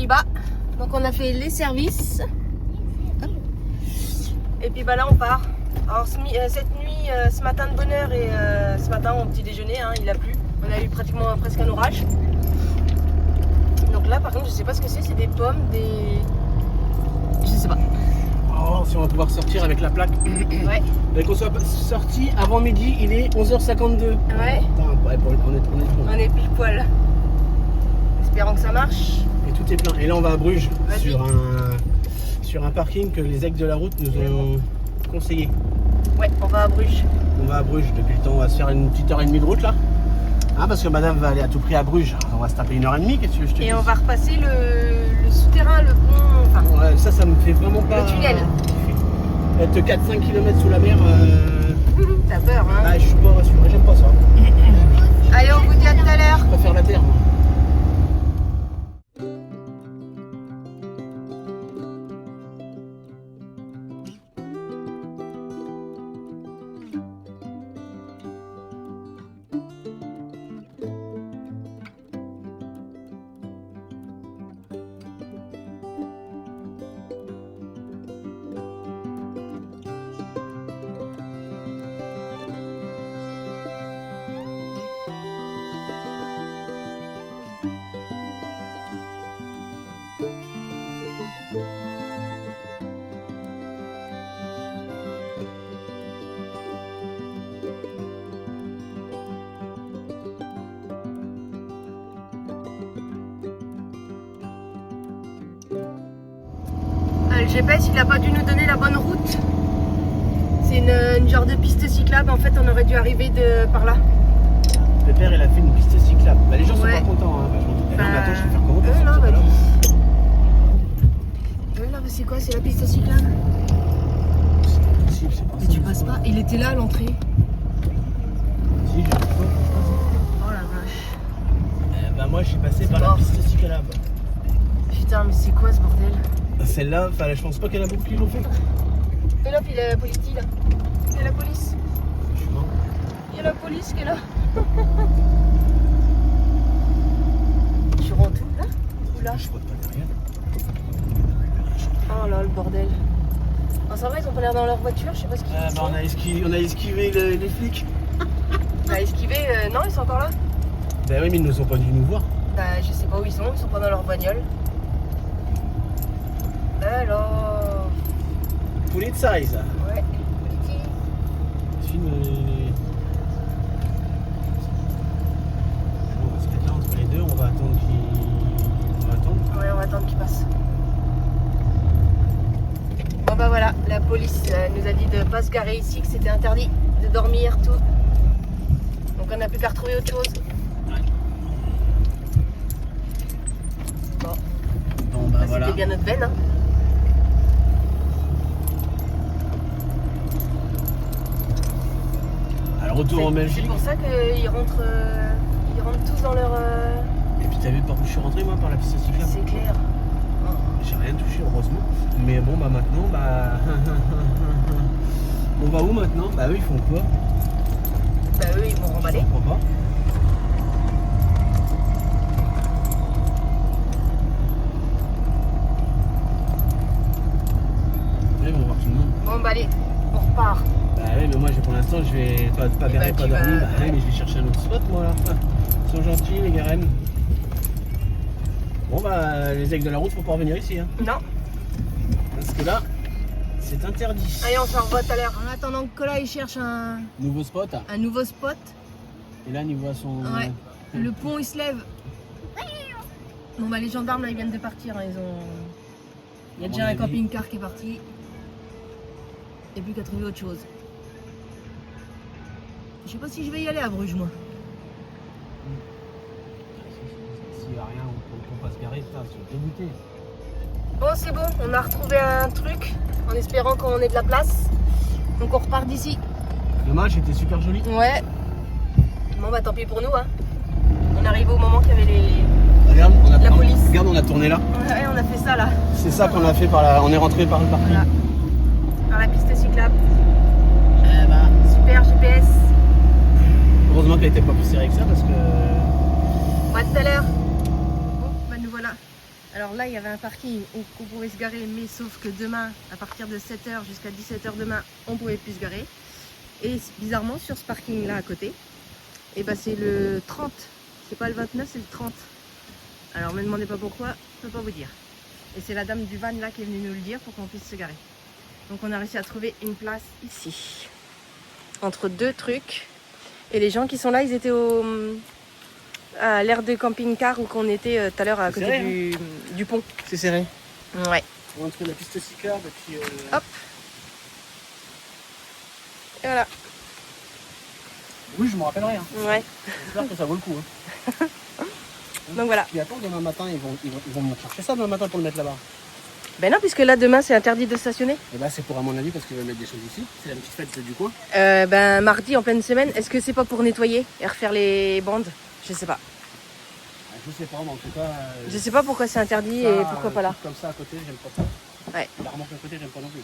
bas. Donc on a fait les services. Hop. Et puis bah là on part. Alors cette nuit, ce matin de bonne heure et ce matin au petit déjeuner, hein, il a plu. On a eu pratiquement presque un orage. Donc là par contre je sais pas ce que c'est des pommes, des... Je sais pas. Oh, si on va pouvoir sortir avec la plaque. Ouais. Dès qu'on soit sorti avant midi, il est 11h52. Ouais. Putain, ouais, On est pile poil. Espérons que ça marche. Et tout est plein. Et là on va à Bruges Vas-y. sur un parking que les aigles de la route nous ont conseillé. Ouais, on va à Bruges. On va à Bruges depuis le temps, on va se faire une petite heure et demie de route là. Ah, parce que madame va aller à tout prix à Bruges. On va se taper 1h30, qu'est-ce que je te dis? Et on va repasser le souterrain, le pont, enfin Ouais, ça me fait vraiment pas. le tunnel. Être 4-5 km sous la mer, T'as peur, hein? ah, je suis pas rassuré, j'aime pas ça. Allez, on vous dit à tout à l'heure. Je préfère la terre, moi. Le GPS, il a pas dû nous donner la bonne route. C'est une genre de piste cyclable. En fait, on aurait dû arriver par là. Le père, il a fait une piste cyclable. Bah, les gens Ouais. sont pas contents, hein, vachement. Bah, Non, mais attends, je vais faire comment pour là, sortir de là là, c'est quoi? C'est la piste cyclable? C'est pas possible, c'est pas Mais tu passes pas. Il était là à l'entrée. Si, je passe. Oh la vache. Bah, moi, je suis passé C'est par la mort. piste cyclable. Putain, mais c'est quoi ce bordel? Celle-là, je pense pas qu'il y en a beaucoup qui l'ont fait. Et là, puis il y a la police là. Il y a la police. Je suis mort. Il y a la police qui est là. Tu rentres où là? Où là? Je vois pas derrière. Oh là, le bordel. Ah, ça va, ils ont pas l'air dans leur voiture, je sais pas ce qu'ils Ah, bah, on a esquivé les flics. On a esquivé, non, ils sont encore là? Bah oui, mais ils nous ont pas dû nous voir. Bah, je sais pas où ils sont pas dans leur bagnole. Alors. Polizei. Ouais. On va se mettre là entre les deux, on va attendre On va attendre. Ouais, on va attendre qu'ils passent. Bon bah voilà, la police nous a dit de pas se garer ici, que c'était interdit de dormir, tout. Donc on n'a plus qu'à retrouver autre chose. Bon, Bon bah bah, voilà. c'était bien notre veine, hein. Alors retour en C'est Belgique. pour ça qu'ils rentrent tous dans leur... Et puis t'as vu par où je suis rentré moi, par la piste cyclable? C'est clair. J'ai rien touché heureusement. Mais bon bah maintenant bah. On va où maintenant? Bah eux ils font quoi? Bah eux ils vont remballer. Je comprends pas. Là, ils vont voir tout le monde. Bon bah allez, on repart. Bah oui, mais moi pour l'instant je vais pas Et garer, bah, pas tu vas- dormir. Bah oui, mais je vais chercher un autre spot moi là. Ils sont gentils les garènes. Bon bah les aigles de la route faut pas revenir ici hein. Non. Parce que là c'est interdit. Allez, on se revoit tout à l'heure. En attendant que Cola il cherche un Nouveau spot. nouveau spot. Et là niveau à son. Ouais. Le pont il se lève. Bon bah les gendarmes là ils viennent de partir, hein, ils ont. Il y a À déjà mon un avis. camping-car qui est parti. Et plus qu'à trouver autre chose. Je sais pas si je vais y aller à Bruges moi. S'il n'y a rien, on peut pas se garer, ça, c'est dégoûté. Bon c'est bon, on a retrouvé un truc en espérant qu'on ait de la place. Donc on repart d'ici. Dommage, c'était super joli. Ouais. Bon bah tant pis pour nous hein. On arrive au moment qu'il y avait les. Regarde, La police. Regarde, on a tourné là. Ouais, on a fait ça là. C'est ça qu'on a fait on est rentré par le parking. Voilà. Par la piste cyclable. Eh bah, Super GPS. heureusement qu'elle était pas plus serrée que ça parce que. Bon, à tout à l'heure. Bon, bah nous voilà. Alors là, il y avait un parking où on pouvait se garer, mais sauf que demain, à partir de 7h jusqu'à 17h demain, on ne pouvait plus se garer. Et bizarrement, sur ce parking-là à côté, et ben c'est le 30. C'est pas le 29, c'est le 30. Alors, ne me demandez pas pourquoi, je ne peux pas vous dire. Et c'est la dame du van là qui est venue nous le dire pour qu'on puisse se garer. Donc on a réussi à trouver une place ici, entre deux trucs. Et les gens qui sont là, ils étaient à l'aire de camping-car où qu'on était tout à l'heure à côté serré, du pont. C'est serré. Ouais. Entre la piste cyclable et puis... Hop. Et voilà. Oui, je me rappelle rien. Ouais. J'espère que ça vaut le coup. Hein. Donc voilà. Puis attends, demain matin, ils vont me chercher ça demain matin pour le mettre là-bas. Ben non, puisque là demain c'est interdit de stationner. Et bah c'est pour à mon avis parce qu'ils veulent mettre des choses ici. C'est la petite fête du coin. Ben mardi en pleine semaine, est-ce que c'est pas pour nettoyer et refaire les bandes? Je sais pas. Je sais pas, mais en tout cas... Je sais pas pourquoi c'est interdit ça, et pourquoi pas là. Comme ça à côté, j'aime pas ça. Ouais. La remarque à côté, j'aime pas non plus.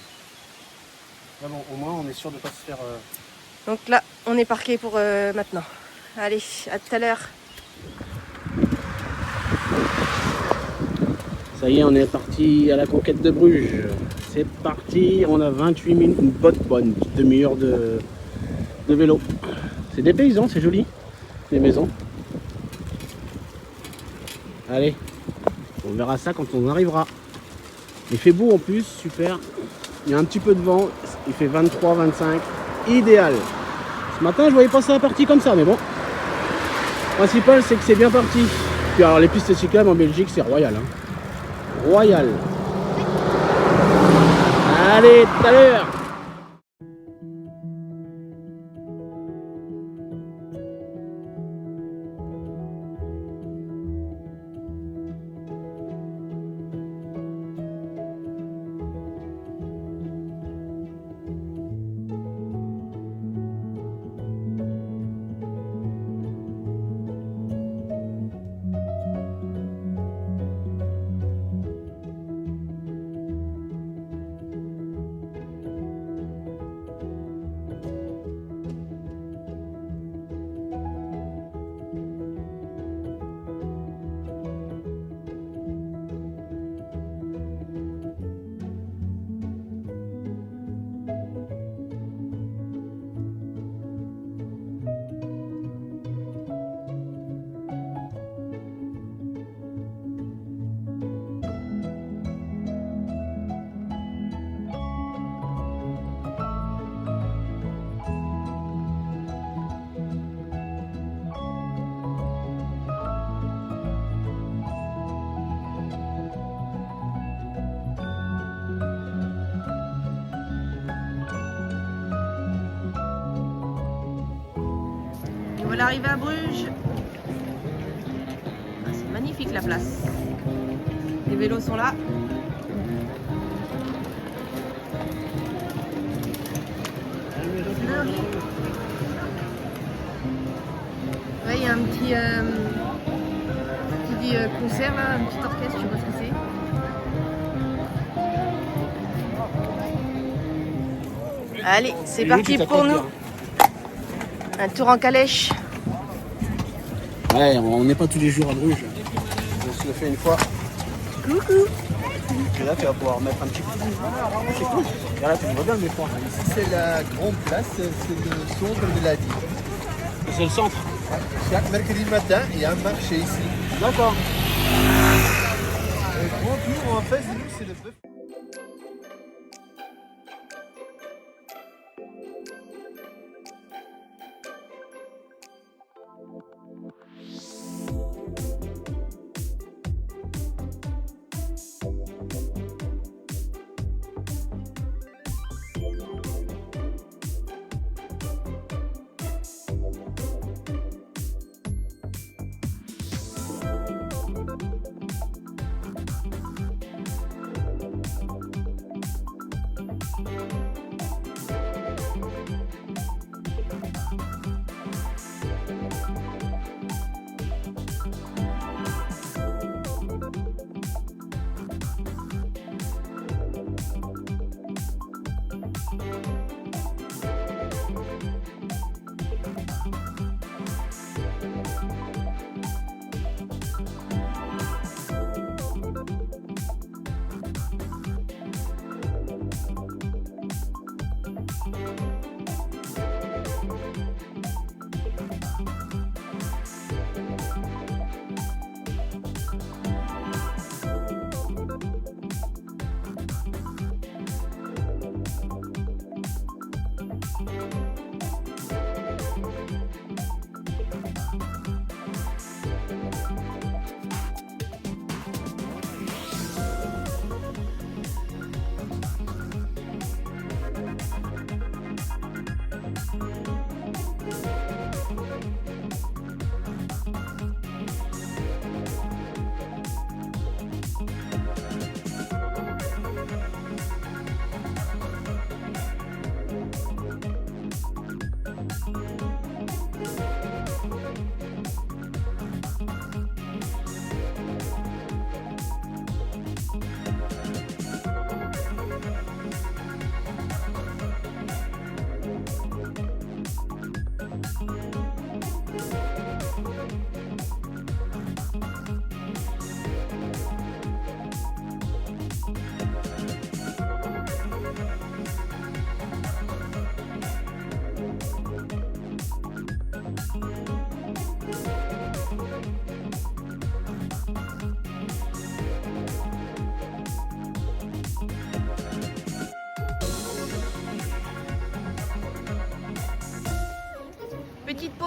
Mais bon, au moins on est sûr de pas se faire... Donc là, on est parqué pour maintenant. Allez, à tout à l'heure. Ça y est, on est parti à la conquête de Bruges. C'est parti, on a 28 minutes, une bonne demi-heure de vélo. C'est des paysans, c'est joli, les maisons. Allez, on verra ça quand on arrivera. Il fait beau en plus, super. Il y a un petit peu de vent, il fait 23, 25, idéal. Ce matin, je voyais pas ça parti comme ça, mais bon. Le principal, c'est que c'est bien parti. Puis alors, les pistes cyclables en Belgique, c'est royal. Hein. Royal. Allez, tout à l'heure. Voilà, arrivé à Bruges. Ah, c'est magnifique la place. Les vélos sont là. Ouais, il y a un petit concert là, un petit orchestre, je sais pas ce que c'est. Allez, c'est parti pour nous. Un tour en calèche. Ouais, on n'est pas tous les jours à Bruges. On se le fait une fois. Coucou. Et là, tu vas pouvoir mettre un petit coup. C'est cool. Et là, tu vois bien le point. Ici, c'est la grande place, c'est le centre de la ville. C'est le centre. Chaque mercredi matin, il y a un marché ici. D'accord. Le grand tour en face de nous, c'est le bœuf.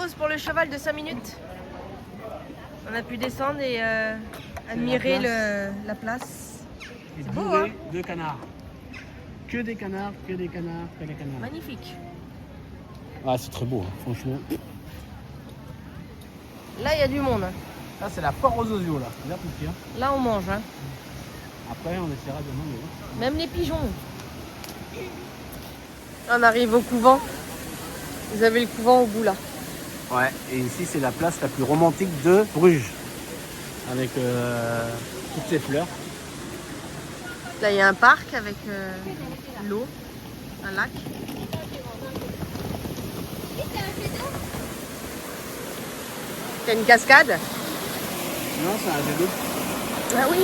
pause pour le cheval de 5 minutes. On a pu descendre et admirer la place. C'est beau, bourré hein. de canards. Que des canards, que des canards, que des canards. Magnifique. Ah, c'est très beau, hein, franchement. Là, il y a du monde. Là, c'est la foire aux osios, là. Regarde tout petit, hein. Là, on mange. Hein. Après, on essaiera de manger. Même les pigeons. On arrive au couvent. Vous avez le couvent au bout là. Ouais, et ici, c'est la place la plus romantique de Bruges. Avec toutes ces fleurs. Là, il y a un parc avec l'eau, un lac. Il y a une cascade. Non, c'est un jet d'eau. Ah oui.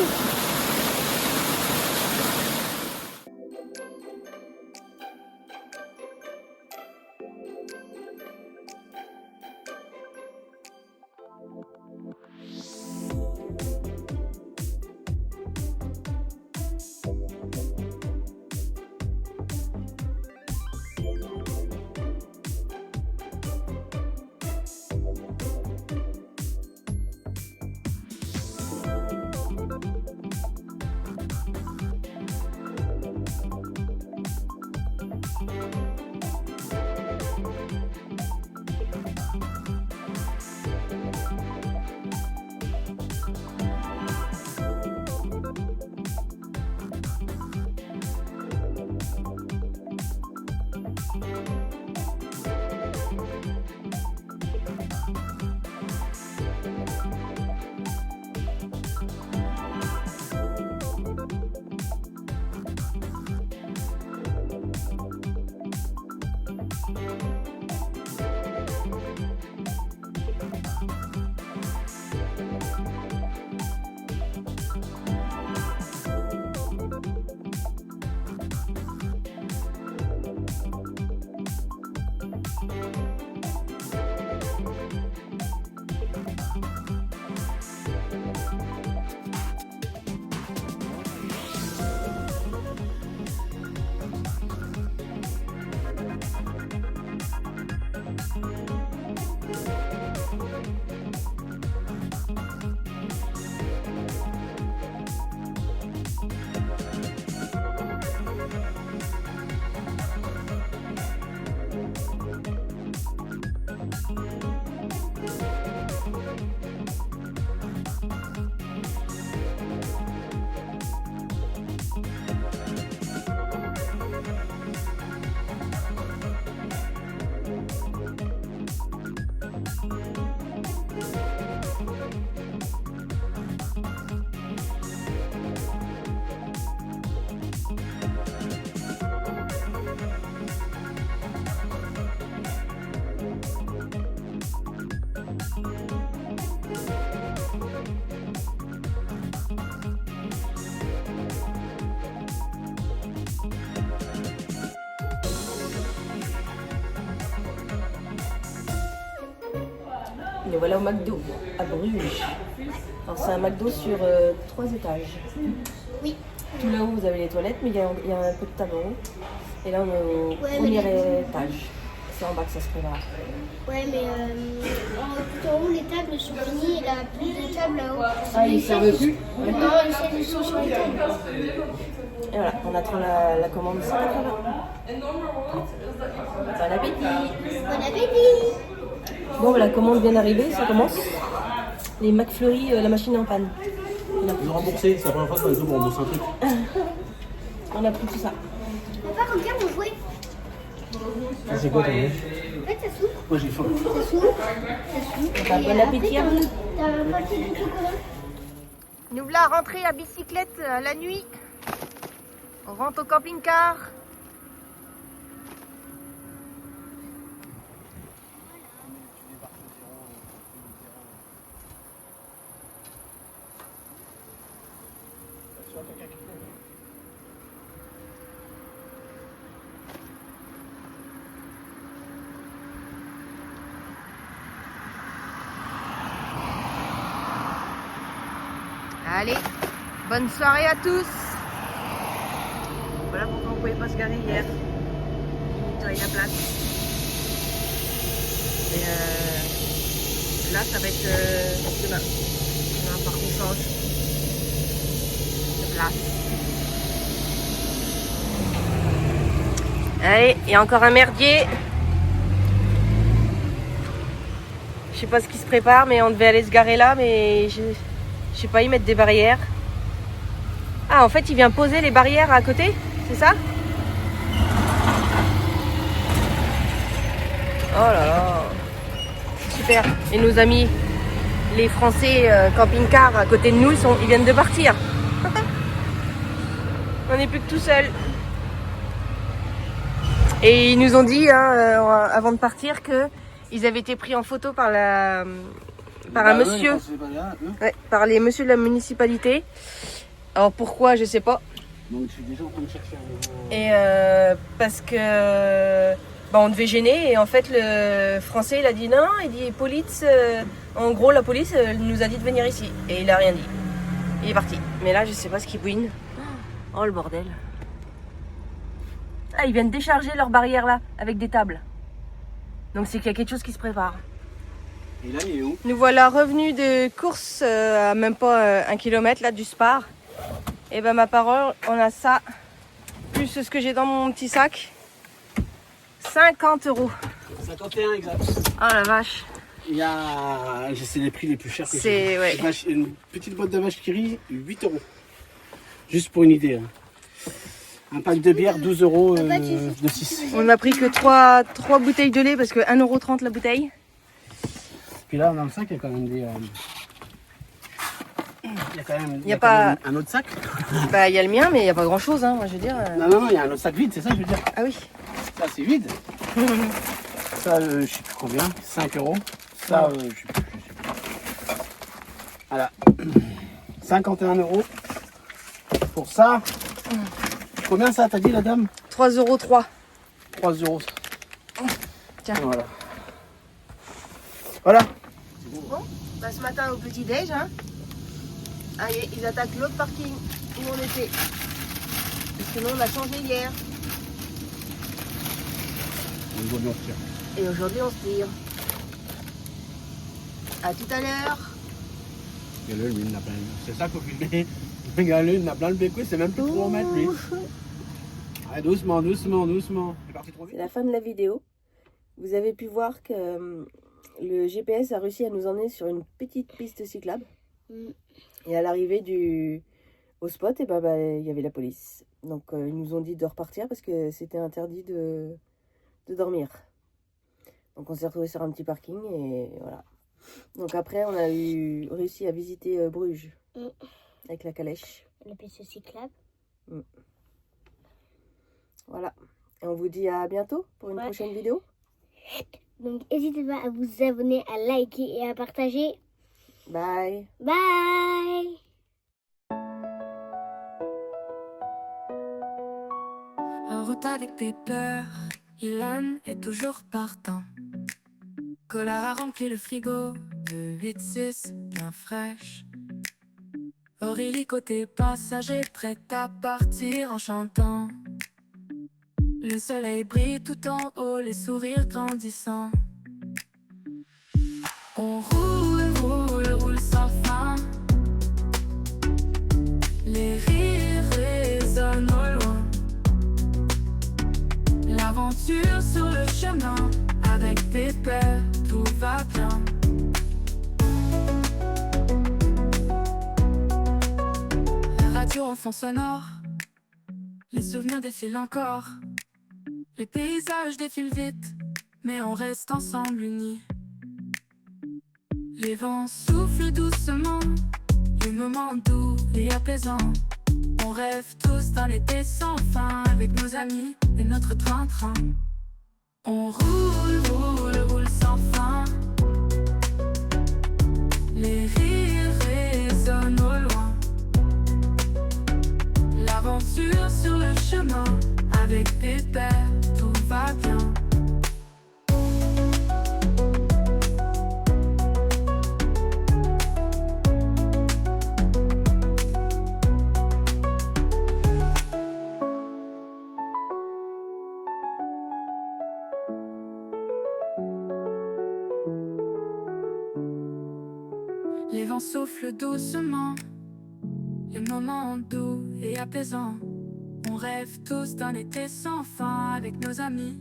Et voilà au McDo, à Bruges. Alors c'est un McDo sur 3 étages. Oui. Tout là-haut, vous avez les toilettes, mais il y a un peu de table en haut. Et là, on est au premier étage. C'est en bas que ça se prépare. Ouais, mais tout en haut, les tables sont finies. Il y a plus de tables là-haut. Ah, ils ne servent plus? Non, les chaises sont sur les tables. Et voilà, on attend la commande 180. Bon appétit! Bon appétit! Bon, la commande vient d'arriver, ça commence. Les McFlurry, la machine est en panne. Ils ont remboursé, c'est la première fois que on rembourse un truc. On a pris tout ça. Papa, regarde mon jouet. Ça, c'est quoi ton nom? En fait, ça s'ouvre. Moi j'ai faim. Ça s'ouvre. Ça s'ouvre. Bah, Et bon appétit à après, vous. t'as un paquet de chocolat. Nous voilà rentrés à bicyclette la nuit. On rentre au camping-car. Allez, bonne soirée à tous. Voilà pourquoi on ne pouvait pas se garer hier. Il nettoyait la place. Et Là, ça va être demain. On va falloir qu'on change de place. Allez, il y a encore un merdier. Je sais pas ce qui se prépare, mais on devait aller se garer là, mais je sais pas, ils mettent des barrières. Ah, en fait, il vient poser les barrières à côté, c'est ça? Oh là là, super. Et nos amis, les Français camping-car à côté de nous, ils viennent de partir. On n'est plus que tout seul. Et ils nous ont dit, avant de partir, qu'ils avaient été pris en photo par un monsieur, par les messieurs de la municipalité. Alors pourquoi, je sais pas. Donc je suis déjà en train de chercher un nouveau... Et parce que on devait gêner et en fait le français il a dit non, il dit police, en gros la police nous a dit de venir ici et il a rien dit. Il est parti. Mais là je sais pas ce qu'il bouine. Oh le bordel. Ah, ils viennent décharger leur barrière là avec des tables. Donc c'est qu'il y a quelque chose qui se prépare. Et là il est où? Nous voilà revenus de course à même pas 1 kilomètre là du Spar. Et ben ma parole, on a ça, plus ce que j'ai dans mon petit sac. 50 €. 51 exact. Oh la vache. Il y a... C'est les prix les plus chers que C'est... j'ai. ouais. Une petite boîte de vache qui rit, 8 €. Juste pour une idée. Hein. Un pack de bière, 12 € de 6. On n'a pris que 3 bouteilles de lait parce que 1,30 € la bouteille. Puis là dans le sac il y a quand même des... Il y a quand même, Il y a pas... un autre sac. Bah il y a le mien mais il n'y a pas grand chose moi je veux dire. Non, il y a un autre sac vide, c'est ça que je veux dire. Ah oui. Ça c'est vide. Ça je sais plus combien, 5 €. Ça je sais plus. Voilà. 51 € pour ça. Combien ça t'as dit la dame? 3,3 €. 3 €. Tiens. Voilà. Voilà. Bon, bah ce matin au petit déj, hein. Allez, ils attaquent l'autre parking où on était. Parce que nous on a changé hier. Aujourd'hui on se tire. Et aujourd'hui on se tire. À tout à l'heure. Regarde-le, lui, il en a plein. C'est ça qu'il faut filmer. Regarde-le, il en a plein le bécouet, c'est même plus 3 mètres lui. Allez, doucement, doucement, doucement. C'est parti trop vite. C'est la fin de la vidéo. Vous avez pu voir que le GPS a réussi à nous emmener sur une petite piste cyclable. Et à l'arrivée au spot, et il y avait la police. Donc ils nous ont dit de repartir parce que c'était interdit de dormir. Donc on s'est retrouvé sur un petit parking et voilà. Donc après on a réussi à visiter Bruges avec la calèche. La piste cyclable. Voilà. Et on vous dit à bientôt pour une prochaine vidéo. Donc n'hésitez pas à vous abonner, à liker et à partager. Bye. Bye. En route avec tes peurs, Ilan est toujours partant. Collard a rempli le frigo de 8-6 bien fraîche. Aurélie côté passager, prête à partir en chantant. Le soleil brille tout en haut, les sourires grandissants. On roule, roule, roule sans fin. Les rires résonnent au loin. L'aventure sur le chemin, avec Pépère, tout va bien. La radio en fond sonore, les souvenirs défilent encore. Les paysages défilent vite, mais on reste ensemble unis. Les vents soufflent doucement, les moments doux et apaisants. On rêve tous d'un été sans fin, avec nos amis et notre train-train. On roule, roule, roule sans fin. Les rires résonnent au loin. L'aventure sur le chemin, avec Pépère, tout va bien. Les vents soufflent doucement, les moments doux et apaisants. On rêve tous d'un été sans fin avec nos amis.